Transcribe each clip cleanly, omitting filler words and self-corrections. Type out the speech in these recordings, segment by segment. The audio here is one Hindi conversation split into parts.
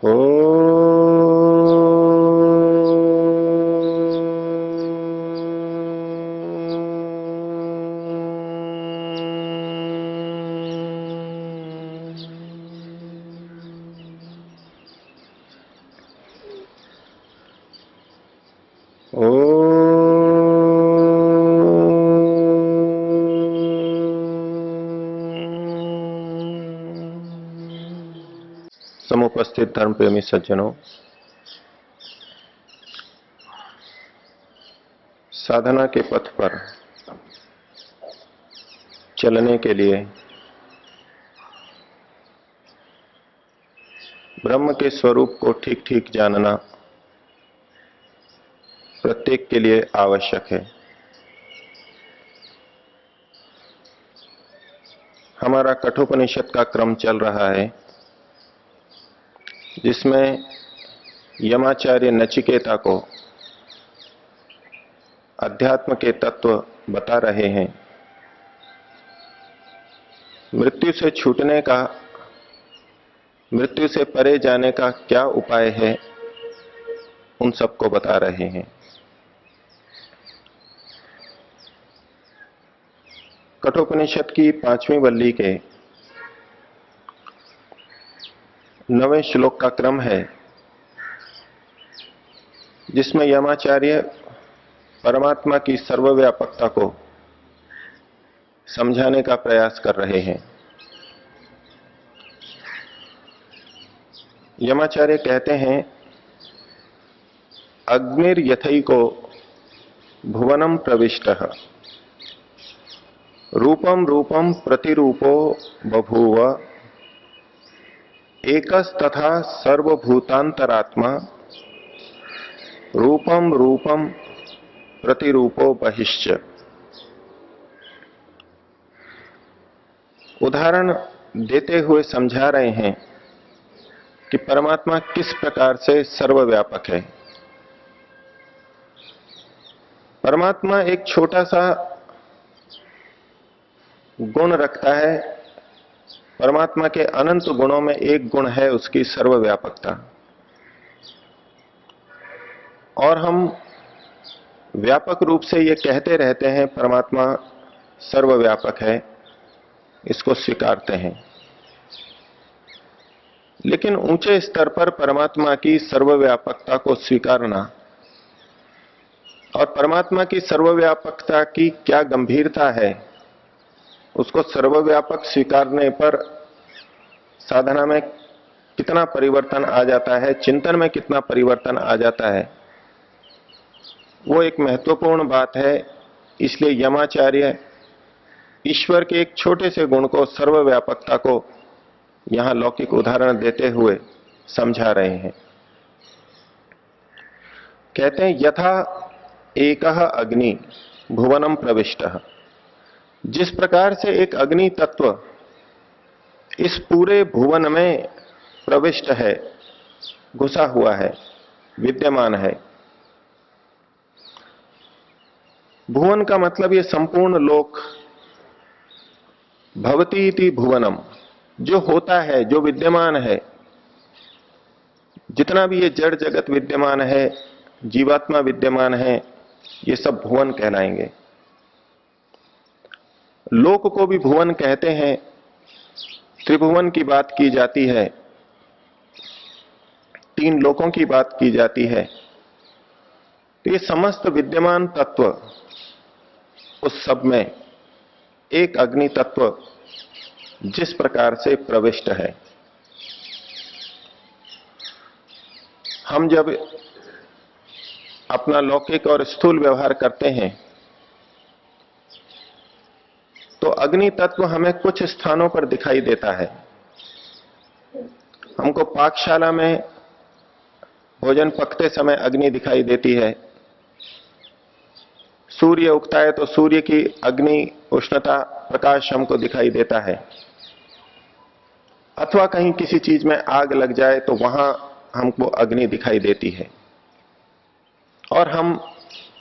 ओ समुपस्थित धर्म प्रेमी सज्जनों, साधना के पथ पर चलने के लिए ब्रह्म के स्वरूप को ठीक ठीक जानना प्रत्येक के लिए आवश्यक है। हमारा कठोपनिषद का क्रम चल रहा है, जिसमें यमाचार्य नचिकेता को अध्यात्म के तत्व बता रहे हैं। मृत्यु से छूटने का, मृत्यु से परे जाने का क्या उपाय है, उन सबको बता रहे हैं। कठोपनिषद की 5वीं वल्ली के 9वें श्लोक का क्रम है, जिसमें यमाचार्य परमात्मा की सर्वव्यापकता को समझाने का प्रयास कर रहे हैं। यमाचार्य कहते हैं, अग्निर यथैको भुवनम प्रविष्टः रूपम रूपम प्रतिरूपो बभूव एकस्तथा सर्वभूतांतरात्मा रूपम रूपम प्रतिरूपो बहिश्च। उदाहरण देते हुए समझा रहे हैं कि परमात्मा किस प्रकार से सर्वव्यापक है। परमात्मा एक छोटा सा गुण रखता है। परमात्मा के अनंत गुणों में एक गुण है उसकी सर्वव्यापकता, और हम व्यापक रूप से ये कहते रहते हैं परमात्मा सर्वव्यापक है, इसको स्वीकारते हैं। लेकिन ऊंचे स्तर पर परमात्मा की सर्वव्यापकता को स्वीकारना और परमात्मा की सर्वव्यापकता की क्या गंभीरता है, उसको सर्वव्यापक स्वीकारने पर साधना में कितना परिवर्तन आ जाता है, चिंतन में कितना परिवर्तन आ जाता है, वो एक महत्वपूर्ण बात है। इसलिए यमाचार्य ईश्वर के एक छोटे से गुण को, सर्वव्यापकता को यहां लौकिक उदाहरण देते हुए समझा रहे हैं। कहते हैं, यथा एकः अग्नि भुवनम प्रविष्टः। जिस प्रकार से एक अग्नि तत्व इस पूरे भुवन में प्रविष्ट है, घुसा हुआ है, विद्यमान है। भुवन का मतलब ये संपूर्ण लोक, भवती इति भुवनम, जो होता है, जो विद्यमान है, जितना भी ये जड़ जगत विद्यमान है, जीवात्मा विद्यमान है, ये सब भुवन कहलाएंगे। लोक को भी भुवन कहते हैं। त्रिभुवन की बात की जाती है, 3 लोकों की बात की जाती है। तो ये समस्त विद्यमान तत्व, उस सब में एक अग्नि तत्व जिस प्रकार से प्रविष्ट है। हम जब अपना लौकिक और स्थूल व्यवहार करते हैं तो अग्नि तत्व हमें कुछ स्थानों पर दिखाई देता है। हमको पाकशाला में भोजन पकते समय अग्नि दिखाई देती है। सूर्य उगता है तो सूर्य की अग्नि, उष्णता, प्रकाश हमको दिखाई देता है। अथवा कहीं किसी चीज में आग लग जाए तो वहां हमको अग्नि दिखाई देती है, और हम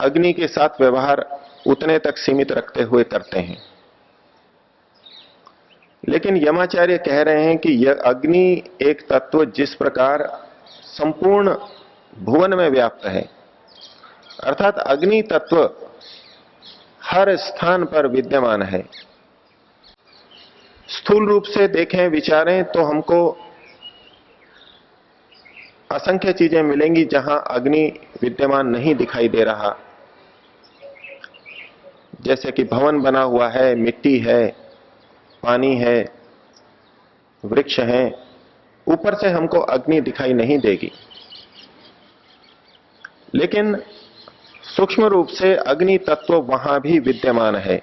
अग्नि के साथ व्यवहार उतने तक सीमित रखते हुए करते हैं। लेकिन यमाचार्य कह रहे हैं कि यह अग्नि एक तत्व जिस प्रकार संपूर्ण भुवन में व्याप्त है, अर्थात अग्नि तत्व हर स्थान पर विद्यमान है। स्थूल रूप से देखें, विचारें तो हमको असंख्य चीजें मिलेंगी जहां अग्नि विद्यमान नहीं दिखाई दे रहा, जैसे कि भवन बना हुआ है, मिट्टी है, पानी है, वृक्ष हैं, ऊपर से हमको अग्नि दिखाई नहीं देगी। लेकिन सूक्ष्म रूप से अग्नि तत्व वहां भी विद्यमान है।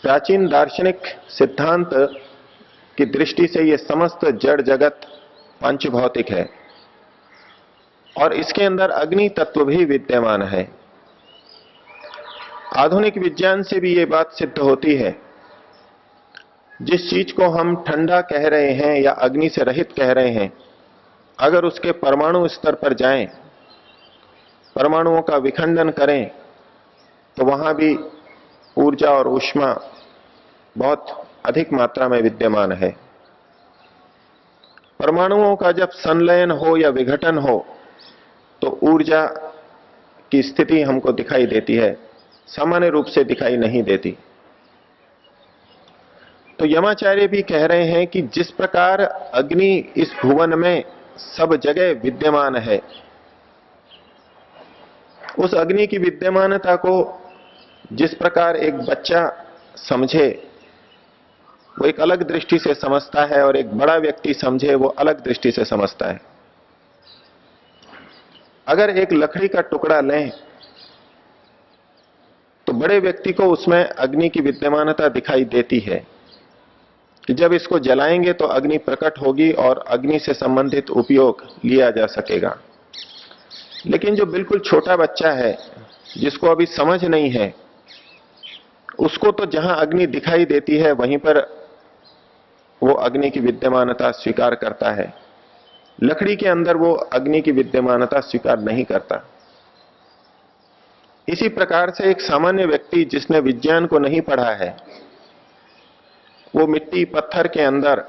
प्राचीन दार्शनिक सिद्धांत की दृष्टि से यह समस्त जड़ जगत पंचभौतिक है और इसके अंदर अग्नि तत्व भी विद्यमान है। आधुनिक विज्ञान से भी यह बात सिद्ध होती है, जिस चीज को हम ठंडा कह रहे हैं या अग्नि से रहित कह रहे हैं, अगर उसके परमाणु स्तर पर जाएं, परमाणुओं का विखंडन करें, तो वहां भी ऊर्जा और ऊष्मा बहुत अधिक मात्रा में विद्यमान है। परमाणुओं का जब संलयन हो या विघटन हो तो ऊर्जा की स्थिति हमको दिखाई देती है, सामान्य रूप से दिखाई नहीं देती। तो यमाचार्य भी कह रहे हैं कि जिस प्रकार अग्नि इस भुवन में सब जगह विद्यमान है, उस अग्नि की विद्यमानता को जिस प्रकार एक बच्चा समझे वो एक अलग दृष्टि से समझता है और एक बड़ा व्यक्ति समझे वो अलग दृष्टि से समझता है। अगर एक लकड़ी का टुकड़ा लें तो बड़े व्यक्ति को उसमें अग्नि की विद्यमानता दिखाई देती है कि जब इसको जलाएंगे तो अग्नि प्रकट होगी और अग्नि से संबंधित उपयोग लिया जा सकेगा। लेकिन जो बिल्कुल छोटा बच्चा है, जिसको अभी समझ नहीं है, उसको तो जहां अग्नि दिखाई देती है वहीं पर वो अग्नि की विद्यमानता स्वीकार करता है। लकड़ी के अंदर वो अग्नि की विद्यमानता स्वीकार नहीं करता। इसी प्रकार से एक सामान्य व्यक्ति जिसने विज्ञान को नहीं पढ़ा है, वो मिट्टी पत्थर के अंदर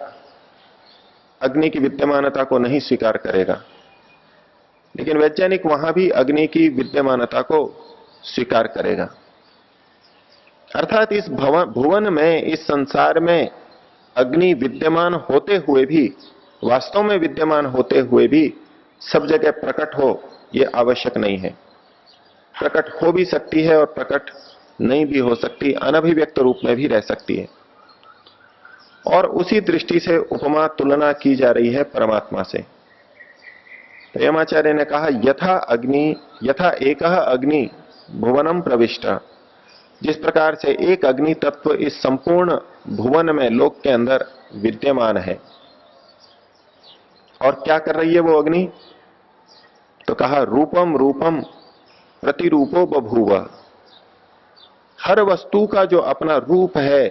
अग्नि की विद्यमानता को नहीं स्वीकार करेगा, लेकिन वैज्ञानिक वहां भी अग्नि की विद्यमानता को स्वीकार करेगा। अर्थात इस भुवन में, इस संसार में अग्नि विद्यमान होते हुए भी, वास्तव में विद्यमान होते हुए भी सब जगह प्रकट हो यह आवश्यक नहीं है। प्रकट हो भी सकती है और प्रकट नहीं भी हो सकती, अनभिव्यक्त रूप में भी रह सकती है। और उसी दृष्टि से उपमा तुलना की जा रही है परमात्मा से। तो यमाचार्य ने कहा यथा एकः अग्नि भुवनम प्रविष्ट, जिस प्रकार से एक अग्नि तत्व इस संपूर्ण भुवन में, लोक के अंदर विद्यमान है। और क्या कर रही है वो अग्नि? तो कहा रूपम रूपम प्रतिरूपो बभूव। हर वस्तु का जो अपना रूप है,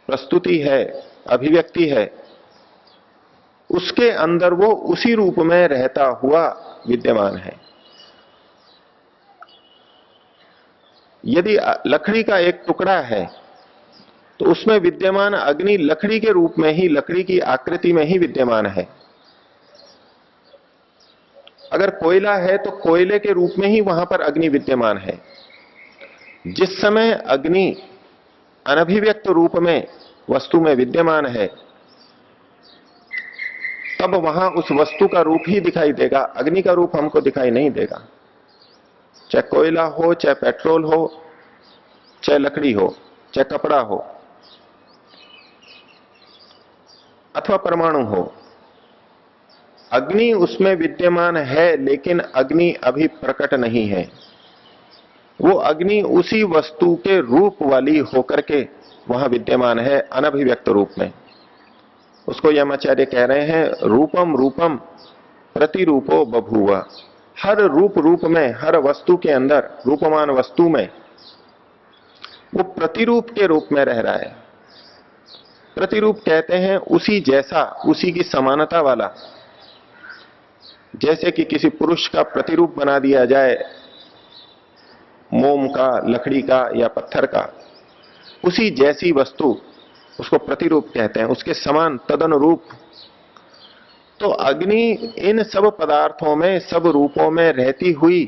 प्रस्तुति है, अभिव्यक्ति है, उसके अंदर वो उसी रूप में रहता हुआ विद्यमान है। यदि लकड़ी का एक टुकड़ा है तो उसमें विद्यमान अग्नि लकड़ी के रूप में ही, लकड़ी की आकृति में ही विद्यमान है। अगर कोयला है तो कोयले के रूप में ही वहां पर अग्नि विद्यमान है। जिस समय अग्नि अनभिव्यक्त रूप में वस्तु में विद्यमान है, तब वहां उस वस्तु का रूप ही दिखाई देगा, अग्नि का रूप हमको दिखाई नहीं देगा। चाहे कोयला हो, चाहे पेट्रोल हो, चाहे लकड़ी हो, चाहे कपड़ा हो, अथवा परमाणु हो, अग्नि उसमें विद्यमान है, लेकिन अग्नि अभी प्रकट नहीं है। वो अग्नि उसी वस्तु के रूप वाली होकर के वहां विद्यमान है, अनभिव्यक्त रूप में। उसको यमाचार्य कह रहे हैं रूपम रूपम प्रतिरूपो बभूव। हर रूप में, हर वस्तु के अंदर, रूपमान वस्तु में वो प्रतिरूप के रूप में रह रहा है। प्रतिरूप कहते हैं उसी जैसा, उसी की समानता वाला। जैसे कि किसी पुरुष का प्रतिरूप बना दिया जाए, मोम का, लकड़ी का या पत्थर का, उसी जैसी वस्तु, उसको प्रतिरूप कहते हैं। उसके समान, तदनुरूप तो अग्नि इन सब पदार्थों में, सब रूपों में रहती हुई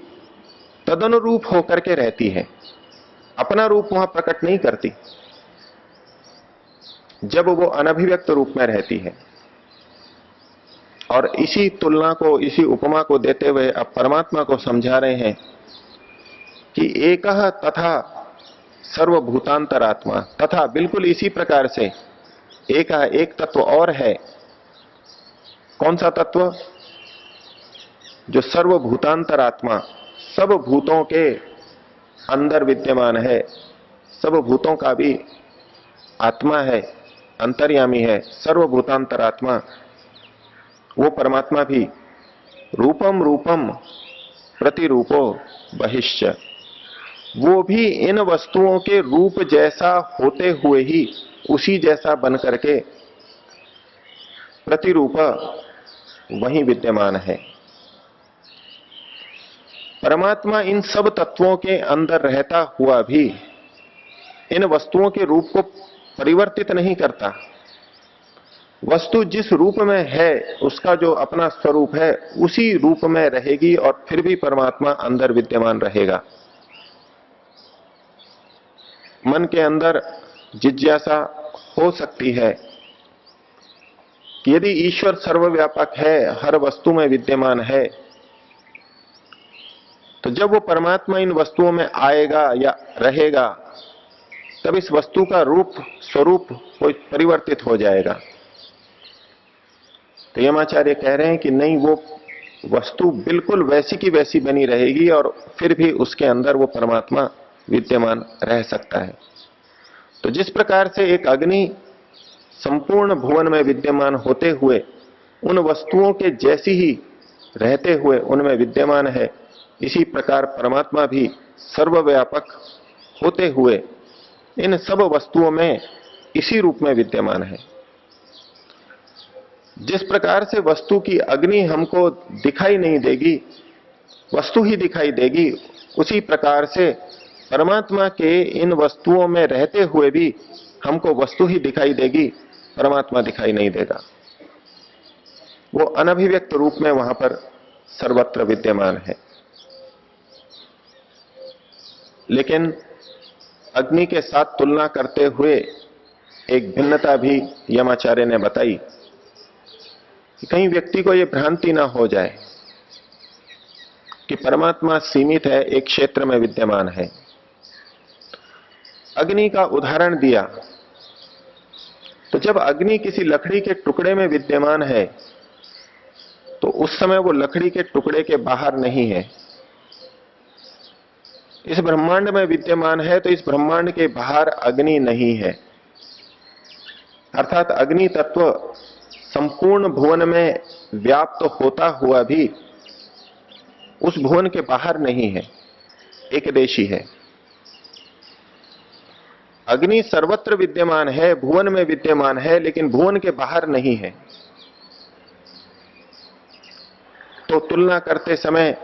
तदनुरूप होकर के रहती है, अपना रूप वहां प्रकट नहीं करती जब वो अनभिव्यक्त रूप में रहती है। और इसी तुलना को, इसी उपमा को देते हुए अब परमात्मा को समझा रहे हैं कि एकह तथा सर्वभूतांतरात्मा, तथा बिल्कुल इसी प्रकार से एक तत्व और है। कौन सा तत्व? जो सर्वभूतांतरात्मा, सब भूतों के अंदर विद्यमान है, सब भूतों का भी आत्मा है, अंतर्यामी है, सर्वभूतांतरात्मा वो परमात्मा भी रूपम रूपम प्रतिरूपो बहिश्च, वो भी इन वस्तुओं के रूप जैसा होते हुए ही उसी जैसा बन करके प्रतिरूप वहीं विद्यमान है। परमात्मा इन सब तत्वों के अंदर रहता हुआ भी इन वस्तुओं के रूप को परिवर्तित नहीं करता। वस्तु जिस रूप में है उसका जो अपना स्वरूप है उसी रूप में रहेगी और फिर भी परमात्मा अंदर विद्यमान रहेगा। मन के अंदर जिज्ञासा हो सकती है कि यदि ईश्वर सर्वव्यापक है, हर वस्तु में विद्यमान है, तो जब वो परमात्मा इन वस्तुओं में आएगा या रहेगा तब इस वस्तु का रूप, स्वरूप कोई परिवर्तित हो जाएगा। तो यमाचार्य कह रहे हैं कि नहीं, वो वस्तु बिल्कुल वैसी की वैसी बनी रहेगी और फिर भी उसके अंदर वो परमात्मा विद्यमान रह सकता है। तो जिस प्रकार से एक अग्नि संपूर्ण भुवन में विद्यमान होते हुए उन वस्तुओं के जैसी ही रहते हुए उनमें विद्यमान है, इसी प्रकार परमात्मा भी सर्वव्यापक होते हुए इन सब वस्तुओं में इसी रूप में विद्यमान है। जिस प्रकार से वस्तु की अग्नि हमको दिखाई नहीं देगी, वस्तु ही दिखाई देगी, उसी प्रकार से परमात्मा के इन वस्तुओं में रहते हुए भी हमको वस्तु ही दिखाई देगी, परमात्मा दिखाई नहीं देगा। वो अनभिव्यक्त रूप में वहां पर सर्वत्र विद्यमान है। लेकिन अग्नि के साथ तुलना करते हुए एक भिन्नता भी यमाचार्य ने बताई कि कहीं व्यक्ति को यह भ्रांति ना हो जाए कि परमात्मा सीमित है, एक क्षेत्र में विद्यमान है। अग्नि का उदाहरण दिया, तो जब अग्नि किसी लकड़ी के टुकड़े में विद्यमान है तो उस समय वो लकड़ी के टुकड़े के बाहर नहीं है। इस ब्रह्मांड में विद्यमान है तो इस ब्रह्मांड के बाहर अग्नि नहीं है। अर्थात अग्नि तत्व संपूर्ण भुवन में व्याप्त होता हुआ भी उस भुवन के बाहर नहीं है, एकदेशी है। अग्नि सर्वत्र विद्यमान है, भुवन में विद्यमान है, लेकिन भुवन के बाहर नहीं है। तो तुलना करते समय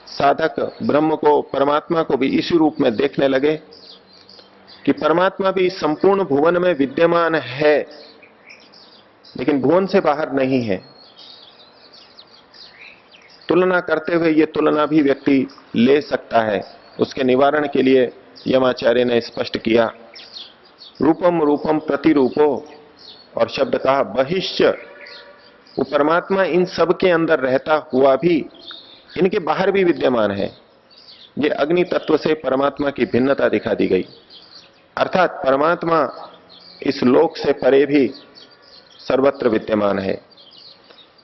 साधक ब्रह्म को, परमात्मा को भी इसी रूप में देखने लगे कि परमात्मा भी इस संपूर्ण भुवन में विद्यमान है लेकिन भुवन से बाहर नहीं है। तुलना करते हुए ये तुलना भी व्यक्ति ले सकता है। उसके निवारण के लिए यमाचार्य ने स्पष्ट किया, रूपम रूपम प्रतिरूपो, और शब्द कहा बहिश्च। वो परमात्मा इन सब के अंदर रहता हुआ भी इनके बाहर भी विद्यमान है। ये अग्नि तत्व से परमात्मा की भिन्नता दिखा दी गई। अर्थात परमात्मा इस लोक से परे भी सर्वत्र विद्यमान है।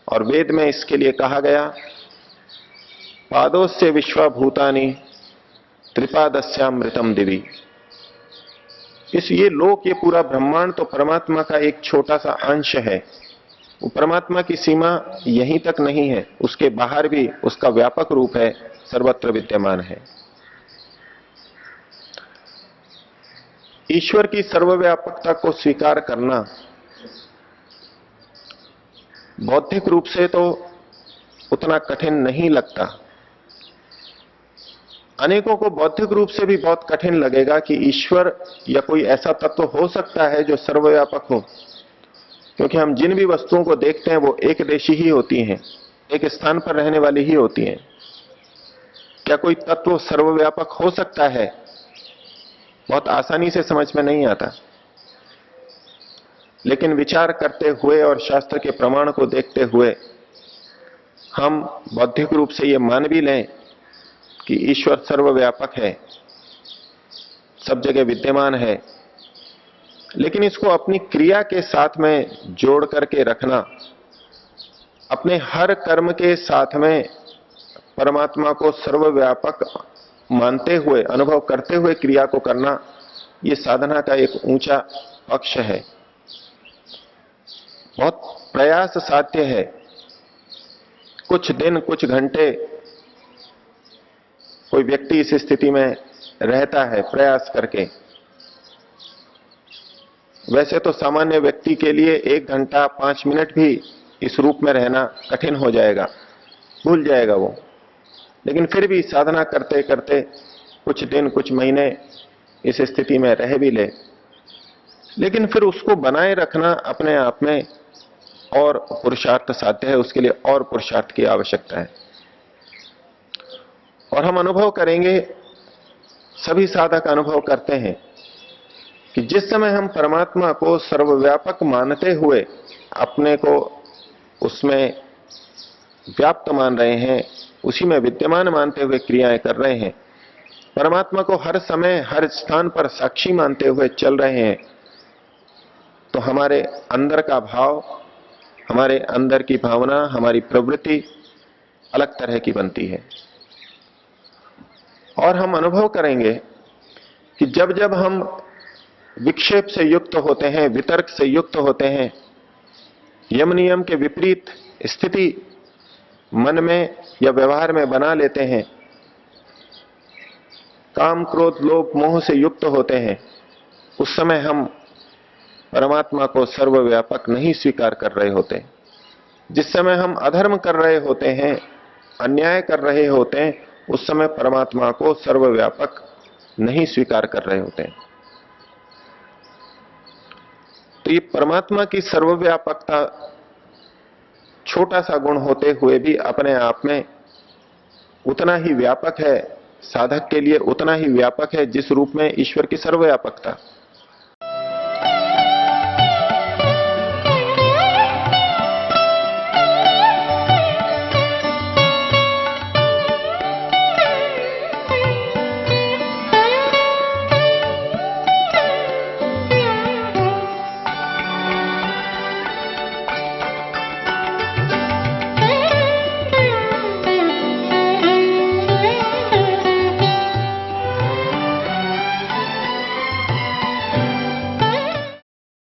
और वेद में इसके लिए कहा गया, पादोस्य विश्वभूतानि त्रिपादस्यामृतम दिवि। ये लोक, ये पूरा ब्रह्मांड तो परमात्मा का एक छोटा सा अंश है। वो परमात्मा की सीमा यहीं तक नहीं है, उसके बाहर भी उसका व्यापक रूप है, सर्वत्र विद्यमान है। ईश्वर की सर्वव्यापकता को स्वीकार करना बौद्धिक रूप से तो उतना कठिन नहीं लगता। अनेकों को बौद्धिक रूप से भी बहुत कठिन लगेगा कि ईश्वर या कोई ऐसा तत्व हो सकता है जो सर्वव्यापक हो, क्योंकि हम जिन भी वस्तुओं को देखते हैं वो एक देशी ही होती हैं, एक स्थान पर रहने वाली ही होती हैं। क्या कोई तत्व सर्वव्यापक हो सकता है? बहुत आसानी से समझ में नहीं आता। लेकिन विचार करते हुए और शास्त्र के प्रमाण को देखते हुए हम बौद्धिक रूप से ये मान भी लें कि ईश्वर सर्वव्यापक है, सब जगह विद्यमान है, लेकिन इसको अपनी क्रिया के साथ में जोड़ करके रखना, अपने हर कर्म के साथ में परमात्मा को सर्वव्यापक मानते हुए, अनुभव करते हुए क्रिया को करना, यह साधना का एक ऊंचा पक्ष है। बहुत प्रयास साध्य है। कुछ दिन, कुछ घंटे कोई व्यक्ति इस स्थिति में रहता है प्रयास करके। वैसे तो सामान्य व्यक्ति के लिए 1 घंटा 5 मिनट भी इस रूप में रहना कठिन हो जाएगा, भूल जाएगा वो। लेकिन फिर भी साधना करते करते कुछ दिन, कुछ महीने इस स्थिति में रह भी ले, लेकिन फिर उसको बनाए रखना अपने आप में और पुरुषार्थ साध्य है, उसके लिए और पुरुषार्थ की आवश्यकता है। और हम अनुभव करेंगे, सभी साधक अनुभव करते हैं कि जिस समय हम परमात्मा को सर्वव्यापक मानते हुए अपने को उसमें व्याप्त मान रहे हैं, उसी में विद्यमान मानते हुए क्रियाएं कर रहे हैं, परमात्मा को हर समय हर स्थान पर साक्षी मानते हुए चल रहे हैं, तो हमारे अंदर का भाव, हमारे अंदर की भावना, हमारी प्रवृत्ति अलग तरह की बनती है। और हम अनुभव करेंगे कि जब जब हम विक्षेप से युक्त होते हैं, वितर्क से युक्त होते हैं, यम नियम के विपरीत स्थिति मन में या व्यवहार में बना लेते हैं, काम, क्रोध, लोभ, मोह से युक्त होते हैं, उस समय हम परमात्मा को सर्वव्यापक नहीं स्वीकार कर रहे होते। जिस समय हम अधर्म कर रहे होते हैं, अन्याय कर रहे होते हैं, उस समय परमात्मा को सर्वव्यापक नहीं स्वीकार कर रहे होते हैं। तो ये परमात्मा की सर्वव्यापकता छोटा सा गुण होते हुए भी अपने आप में उतना ही व्यापक है, साधक के लिए उतना ही व्यापक है जिस रूप में ईश्वर की सर्वव्यापकता।